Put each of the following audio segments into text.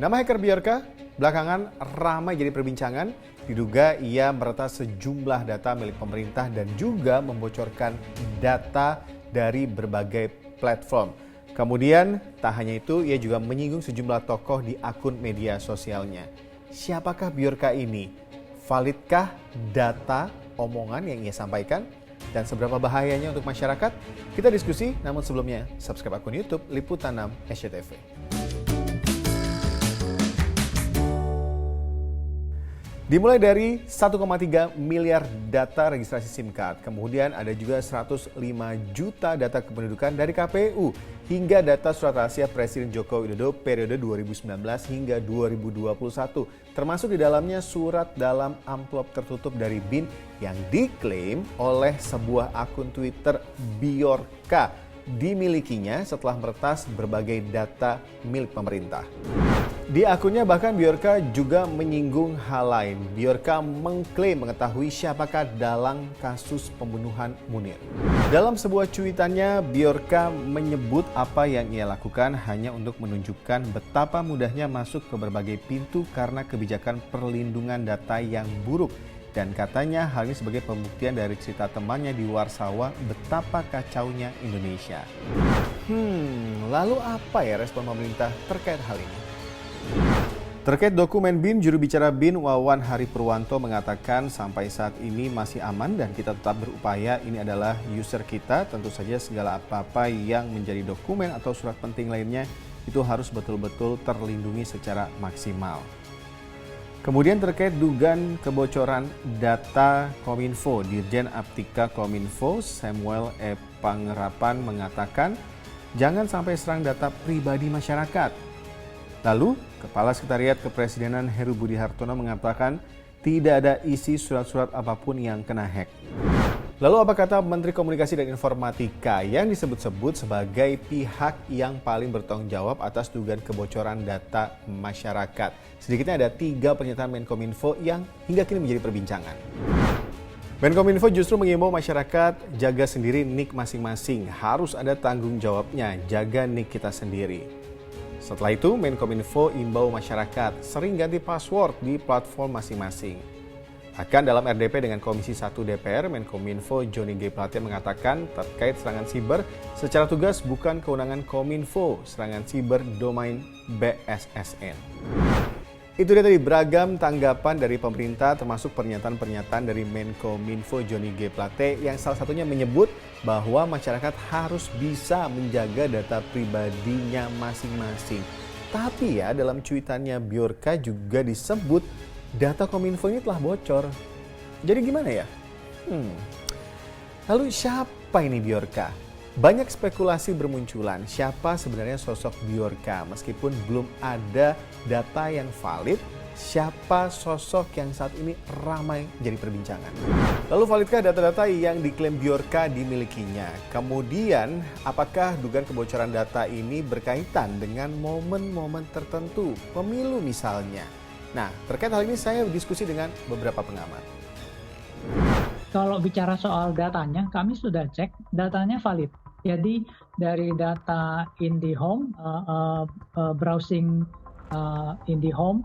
Nama hacker Bjorka belakangan ramai jadi perbincangan. Diduga ia meretas sejumlah data milik pemerintah dan juga membocorkan data dari berbagai platform. Kemudian tak hanya itu, ia juga menyinggung sejumlah tokoh di akun media sosialnya. Siapakah Bjorka ini? Validkah data omongan yang ia sampaikan? Dan seberapa bahayanya untuk masyarakat? Kita diskusi, namun sebelumnya subscribe akun YouTube Liputan 6 SCTV. Dimulai dari 1,3 miliar data registrasi SIM card, kemudian ada juga 105 juta data kependudukan dari KPU, hingga data surat rahasia Presiden Joko Widodo periode 2019 hingga 2021, termasuk di dalamnya surat dalam amplop tertutup dari BIN yang diklaim oleh sebuah akun Twitter Bjorka dimilikinya setelah meretas berbagai data milik pemerintah. Di akunnya bahkan Bjorka juga menyinggung hal lain. Bjorka mengklaim mengetahui siapakah dalang kasus pembunuhan Munir. Dalam sebuah cuitannya, Bjorka menyebut apa yang ia lakukan hanya untuk menunjukkan betapa mudahnya masuk ke berbagai pintu karena kebijakan perlindungan data yang buruk. Dan katanya hal ini sebagai pembuktian dari cerita temannya di Warsawa betapa kacaunya Indonesia. Lalu apa ya respon pemerintah terkait hal ini? Terkait dokumen BIN, juru bicara BIN Wawan Hari Purwanto mengatakan sampai saat ini masih aman dan kita tetap berupaya, ini adalah user kita, tentu saja segala apa-apa yang menjadi dokumen atau surat penting lainnya itu harus betul-betul terlindungi secara maksimal. Kemudian terkait dugaan kebocoran data Kominfo, Dirjen Aptika Kominfo Samuel E. Pangerapan mengatakan jangan sampai serang data pribadi masyarakat. Lalu, Kepala Sekretariat Kepresidenan Heru Budi Hartono mengatakan tidak ada isi surat-surat apapun yang kena hack. Lalu apa kata Menteri Komunikasi dan Informatika yang disebut-sebut sebagai pihak yang paling bertanggung jawab atas dugaan kebocoran data masyarakat? Sedikitnya ada 3 pernyataan Menkominfo yang hingga kini menjadi perbincangan. Menkominfo justru mengimbau masyarakat jaga sendiri nik masing-masing, harus ada tanggung jawabnya, jaga nik kita sendiri. Setelah itu, Menkominfo imbau masyarakat sering ganti password di platform masing-masing. Bahkan dalam RDP dengan Komisi 1 DPR, Menkominfo Johnny G. Plate mengatakan terkait serangan siber secara tugas bukan kewenangan Kominfo, serangan siber domain BSSN. Itu dia tadi beragam tanggapan dari pemerintah termasuk pernyataan-pernyataan dari Menkominfo Johnny G. Plate yang salah satunya menyebut bahwa masyarakat harus bisa menjaga data pribadinya masing-masing. Tapi ya dalam cuitannya Bjorka juga disebut data Kominfo ini telah bocor. Jadi gimana ya? Lalu siapa ini Bjorka? Banyak spekulasi bermunculan siapa sebenarnya sosok Bjorka meskipun belum ada data yang valid siapa sosok yang saat ini ramai jadi perbincangan. Lalu validkah data-data yang diklaim Bjorka dimilikinya? Kemudian apakah dugaan kebocoran data ini berkaitan dengan momen-momen tertentu, pemilu misalnya? Nah, terkait hal ini saya diskusi dengan beberapa pengamat. Kalau bicara soal datanya, kami sudah cek, datanya valid. Jadi dari data IndiHome, browsing IndiHome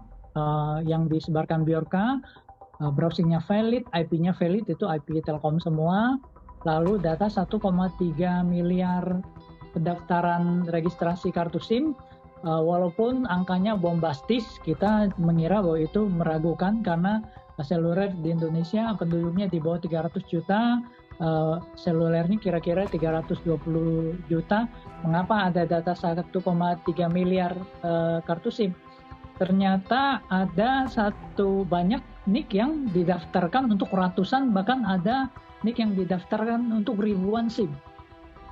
yang disebarkan Bjorka, browsingnya valid, IP-nya valid, itu IP Telkom semua. Lalu data 1,3 miliar pendaftaran registrasi kartu SIM, walaupun angkanya bombastis, kita mengira bahwa itu meragukan karena seluler di Indonesia penduduknya di bawah 300 juta, selulernya kira-kira 320 juta. Mengapa ada data 1,3 miliar kartu SIM? Ternyata ada banyak nik yang didaftarkan untuk ratusan, bahkan ada nik yang didaftarkan untuk ribuan SIM.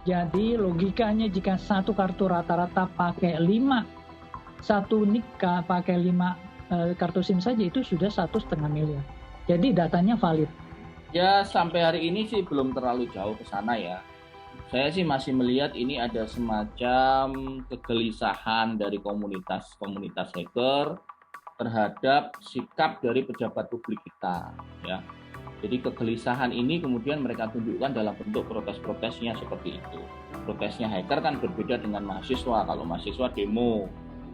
Jadi logikanya jika satu kartu rata-rata pakai 5, satu nik pakai 5 kartu SIM saja itu sudah 1,5 miliar. Jadi datanya valid. Ya sampai hari ini sih belum terlalu jauh ke sana ya. Saya sih masih melihat ini ada semacam kegelisahan dari komunitas hacker terhadap sikap dari pejabat publik kita ya. Jadi kegelisahan ini kemudian mereka tunjukkan dalam bentuk protes-protesnya seperti itu. Protesnya hacker kan berbeda dengan mahasiswa. Kalau mahasiswa demo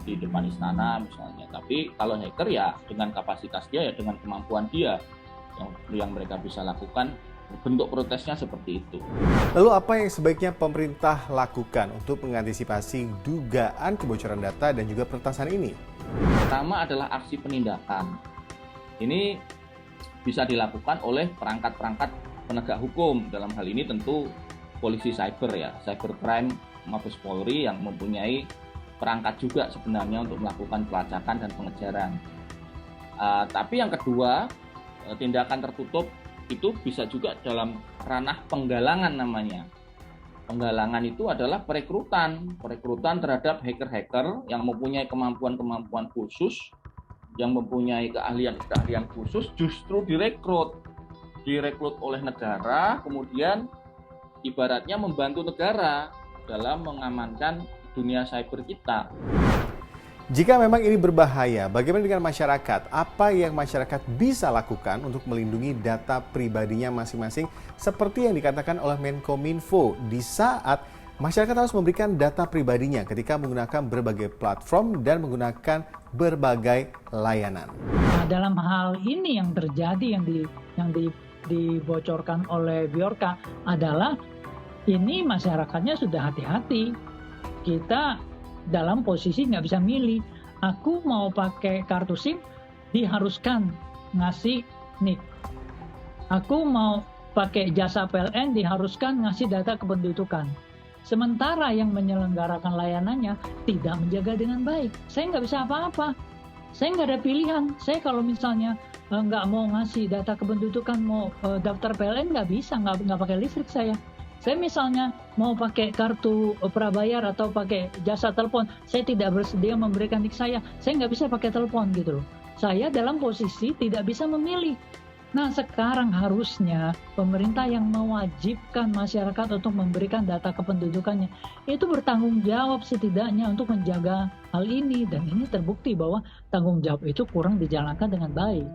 di depan istana misalnya. Tapi kalau hacker ya dengan kapasitas dia, ya dengan kemampuan dia yang mereka bisa lakukan, bentuk protesnya seperti itu. Lalu apa yang sebaiknya pemerintah lakukan untuk mengantisipasi dugaan kebocoran data dan juga peretasan ini? Pertama adalah aksi penindakan. Ini bisa dilakukan oleh perangkat-perangkat penegak hukum. Dalam hal ini tentu polisi cyber ya, cybercrime Mabes Polri yang mempunyai perangkat juga sebenarnya untuk melakukan pelacakan dan pengejaran. Tapi yang kedua, tindakan tertutup itu bisa juga dalam ranah penggalangan namanya. Penggalangan itu adalah perekrutan terhadap hacker-hacker yang mempunyai kemampuan-kemampuan khusus, yang mempunyai keahlian-keahlian khusus, justru direkrut oleh negara, kemudian ibaratnya membantu negara dalam mengamankan dunia cyber kita. Jika memang ini berbahaya, bagaimana dengan masyarakat? Apa yang masyarakat bisa lakukan untuk melindungi data pribadinya masing-masing seperti yang dikatakan oleh Menkominfo di saat masyarakat harus memberikan data pribadinya ketika menggunakan berbagai platform dan menggunakan berbagai layanan. Nah, dalam hal ini yang terjadi yang dibocorkan oleh Bjorka adalah ini masyarakatnya sudah hati-hati. Kita dalam posisi nggak bisa milih. Aku mau pakai kartu SIM, diharuskan ngasih NIK. Aku mau pakai jasa PLN, diharuskan ngasih data kependudukan. Sementara yang menyelenggarakan layanannya tidak menjaga dengan baik. Saya nggak bisa apa-apa. Saya nggak ada pilihan. Saya kalau misalnya nggak mau ngasih data kependudukan, mau daftar PLN nggak bisa, nggak pakai listrik saya. Saya misalnya mau pakai kartu prabayar atau pakai jasa telepon, saya tidak bersedia memberikan NIK saya nggak bisa pakai telepon gitu loh. Saya dalam posisi tidak bisa memilih. Nah sekarang harusnya pemerintah yang mewajibkan masyarakat untuk memberikan data kependudukannya itu bertanggung jawab setidaknya untuk menjaga hal ini, dan ini terbukti bahwa tanggung jawab itu kurang dijalankan dengan baik.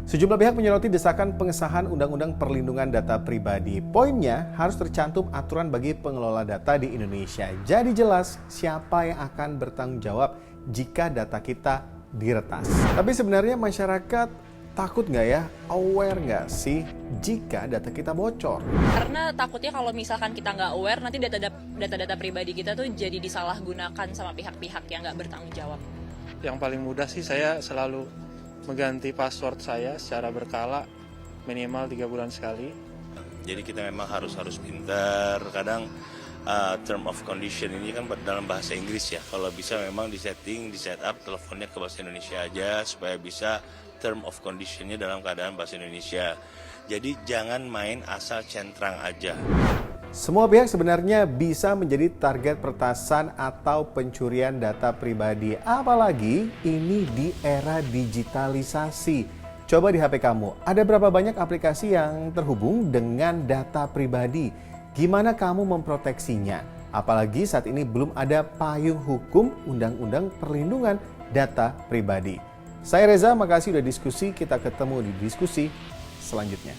Sejumlah pihak menyoroti desakan pengesahan Undang-Undang Perlindungan Data Pribadi. Poinnya harus tercantum aturan bagi pengelola data di Indonesia. Jadi jelas siapa yang akan bertanggung jawab jika data kita diretas. Tapi sebenarnya masyarakat takut nggak ya? Aware nggak sih jika data kita bocor? Karena takutnya kalau misalkan kita nggak aware, nanti data-data pribadi kita tuh jadi disalahgunakan sama pihak-pihak yang nggak bertanggung jawab. Yang paling mudah sih saya selalu mengganti password saya secara berkala, minimal 3 bulan sekali. Jadi kita memang harus pintar. Kadang term of condition ini kan dalam bahasa Inggris ya. Kalau bisa memang di set up teleponnya ke bahasa Indonesia aja supaya bisa term of conditionnya dalam keadaan bahasa Indonesia. Jadi jangan main asal centrang aja. Semua pihak sebenarnya bisa menjadi target peretasan atau pencurian data pribadi. Apalagi ini di era digitalisasi. Coba di HP kamu, ada berapa banyak aplikasi yang terhubung dengan data pribadi? Gimana kamu memproteksinya? Apalagi saat ini belum ada payung hukum Undang-Undang Perlindungan Data Pribadi. Saya Reza, makasih udah diskusi. Kita ketemu di diskusi selanjutnya.